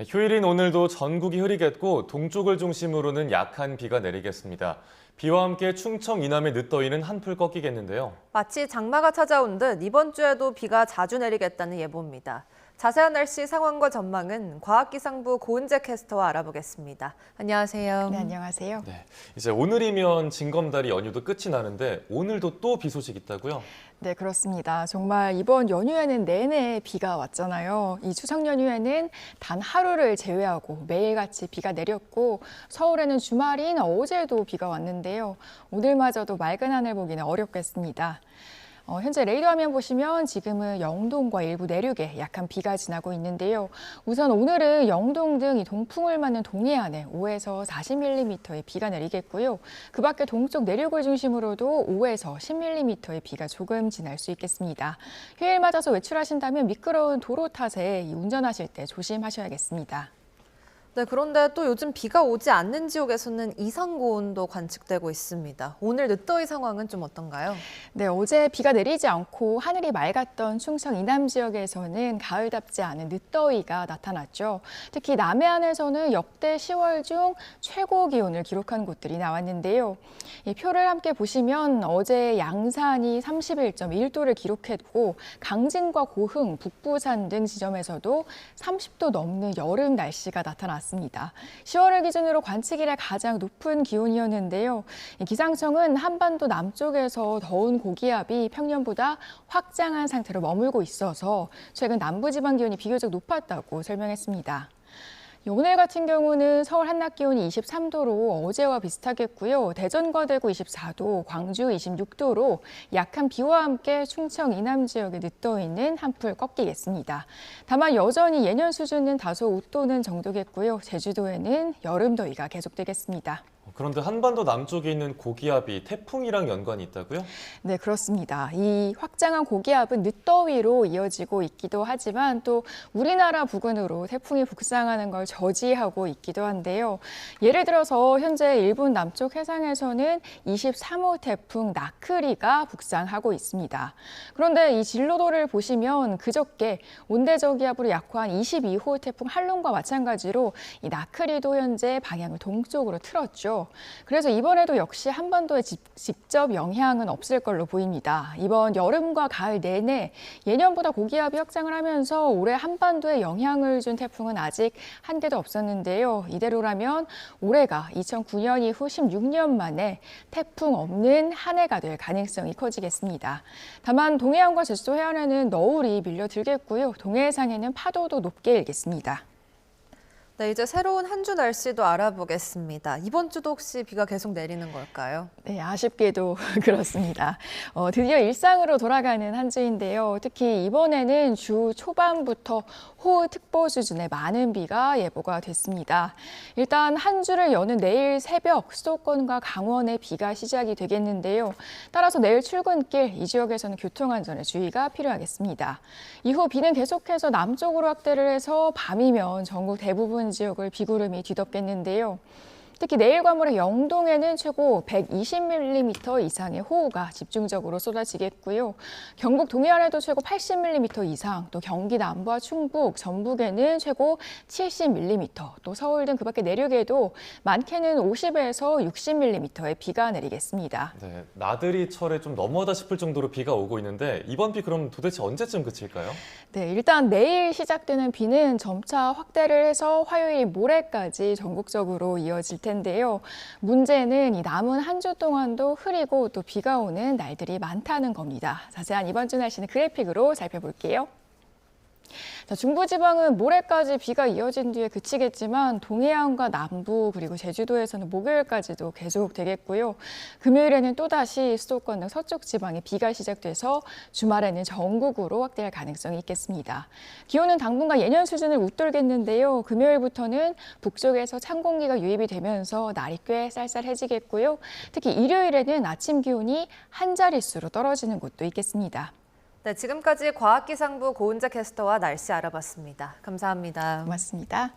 휴일인 오늘도 전국이 흐리겠고 동쪽을 중심으로는 약한 비가 내리겠습니다. 비와 함께 충청 이남의 늦더위는 한풀 꺾이겠는데요. 마치 장마가 찾아온 듯 이번 주에도 비가 자주 내리겠다는 예보입니다. 자세한 날씨 상황과 전망은 과학기상부 고은재 캐스터와 알아보겠습니다. 안녕하세요. 네, 안녕하세요. 네, 이제 오늘이면 징검다리 연휴도 끝이 나는데 오늘도 또 비 소식 있다고요? 네, 그렇습니다. 정말 이번 연휴에는 내내 비가 왔잖아요. 이 추석 연휴에는 단 하루를 제외하고 매일같이 비가 내렸고 서울에는 주말인 어제도 비가 왔는데요. 오늘마저도 맑은 하늘 보기는 어렵겠습니다. 현재 레이더 화면 보시면 지금은 영동과 일부 내륙에 약한 비가 지나고 있는데요. 우선 오늘은 영동 등 이 동풍을 맞는 동해안에 5에서 40mm의 비가 내리겠고요. 그 밖에 동쪽 내륙을 중심으로도 5에서 10mm의 비가 조금 지날 수 있겠습니다. 휴일 맞아서 외출하신다면 미끄러운 도로 탓에 운전하실 때 조심하셔야겠습니다. 네, 그런데 또 요즘 비가 오지 않는 지역에서는 이상고온도 관측되고 있습니다. 오늘 늦더위 상황은 좀 어떤가요? 네, 어제 비가 내리지 않고 하늘이 맑았던 충청 이남 지역에서는 가을답지 않은 늦더위가 나타났죠. 특히 남해안에서는 역대 10월 중 최고 기온을 기록한 곳들이 나왔는데요. 이 표를 함께 보시면 어제 양산이 31.1도를 기록했고 강진과 고흥, 북부산 등 지점에서도 30도 넘는 여름 날씨가 나타났습니다. 10월을 기준으로 관측 이래 가장 높은 기온이었는데요. 기상청은 한반도 남쪽에서 더운 고기압이 평년보다 확장한 상태로 머물고 있어서 최근 남부지방 기온이 비교적 높았다고 설명했습니다. 오늘 같은 경우는 서울 한낮 기온이 23도로 어제와 비슷하겠고요. 대전과 대구 24도, 광주 26도로 약한 비와 함께 충청 이남 지역의 늦더위는 한풀 꺾이겠습니다. 다만 여전히 예년 수준은 다소 웃도는 정도겠고요. 제주도에는 여름 더위가 계속되겠습니다. 그런데 한반도 남쪽에 있는 고기압이 태풍이랑 연관이 있다고요? 네, 그렇습니다. 이 확장한 고기압은 늦더위로 이어지고 있기도 하지만 또 우리나라 부근으로 태풍이 북상하는 걸 저지하고 있기도 한데요. 예를 들어서 현재 일본 남쪽 해상에서는 23호 태풍 나크리가 북상하고 있습니다. 그런데 이 진로도를 보시면 그저께 온대저기압으로 약화한 22호 태풍 할lun과 마찬가지로 이 나크리도 현재 방향을 동쪽으로 틀었죠. 그래서 이번에도 역시 한반도에 직접 영향은 없을 걸로 보입니다. 이번 여름과 가을 내내 예년보다 고기압이 확장을 하면서 올해 한반도에 영향을 준 태풍은 아직 한 개도 없었는데요. 이대로라면 올해가 2009년 이후 16년 만에 태풍 없는 한 해가 될 가능성이 커지겠습니다. 다만 동해안과 제주도 해안에는 너울이 밀려들겠고요. 동해상에는 파도도 높게 일겠습니다. 네, 이제 새로운 한 주 날씨도 알아보겠습니다. 이번 주도 혹시 비가 계속 내리는 걸까요? 네, 아쉽게도 그렇습니다. 드디어 일상으로 돌아가는 한 주인데요. 특히 이번에는 주 초반부터 호우특보 수준의 많은 비가 예보가 됐습니다. 일단 한 주를 여는 내일 새벽 수도권과 강원에 비가 시작이 되겠는데요. 따라서 내일 출근길 이 지역에서는 교통안전에 주의가 필요하겠습니다. 이후 비는 계속해서 남쪽으로 확대를 해서 밤이면 전국 대부분 지역을 비구름이 뒤덮겠는데요. 특히 내일과 모레 영동에는 최고 120mm 이상의 호우가 집중적으로 쏟아지겠고요. 경북 동해안에도 최고 80mm 이상, 또 경기 남부와 충북, 전북에는 최고 70mm, 또 서울 등 그 밖에 내륙에도 많게는 50에서 60mm의 비가 내리겠습니다. 네, 나들이 철에 좀 너무하다 싶을 정도로 비가 오고 있는데 이번 비 그럼 도대체 언제쯤 그칠까요? 네, 일단 내일 시작되는 비는 점차 확대를 해서 화요일 모레까지 전국적으로 이어질 텐데요. 문제는 이 남은 한 주 동안도 흐리고 또 비가 오는 날들이 많다는 겁니다. 자세한 이번 주 날씨는 그래픽으로 살펴볼게요. 자, 중부지방은 모레까지 비가 이어진 뒤에 그치겠지만 동해안과 남부 그리고 제주도에서는 목요일까지도 계속 되겠고요. 금요일에는 또다시 수도권 등 서쪽 지방에 비가 시작돼서 주말에는 전국으로 확대할 가능성이 있겠습니다. 기온은 당분간 예년 수준을 웃돌겠는데요. 금요일부터는 북쪽에서 찬 공기가 유입이 되면서 날이 꽤 쌀쌀해지겠고요. 특히 일요일에는 아침 기온이 한 자릿수로 떨어지는 곳도 있겠습니다. 네, 지금까지 과학기상부 고은재 캐스터와 날씨 알아봤습니다. 감사합니다. 고맙습니다.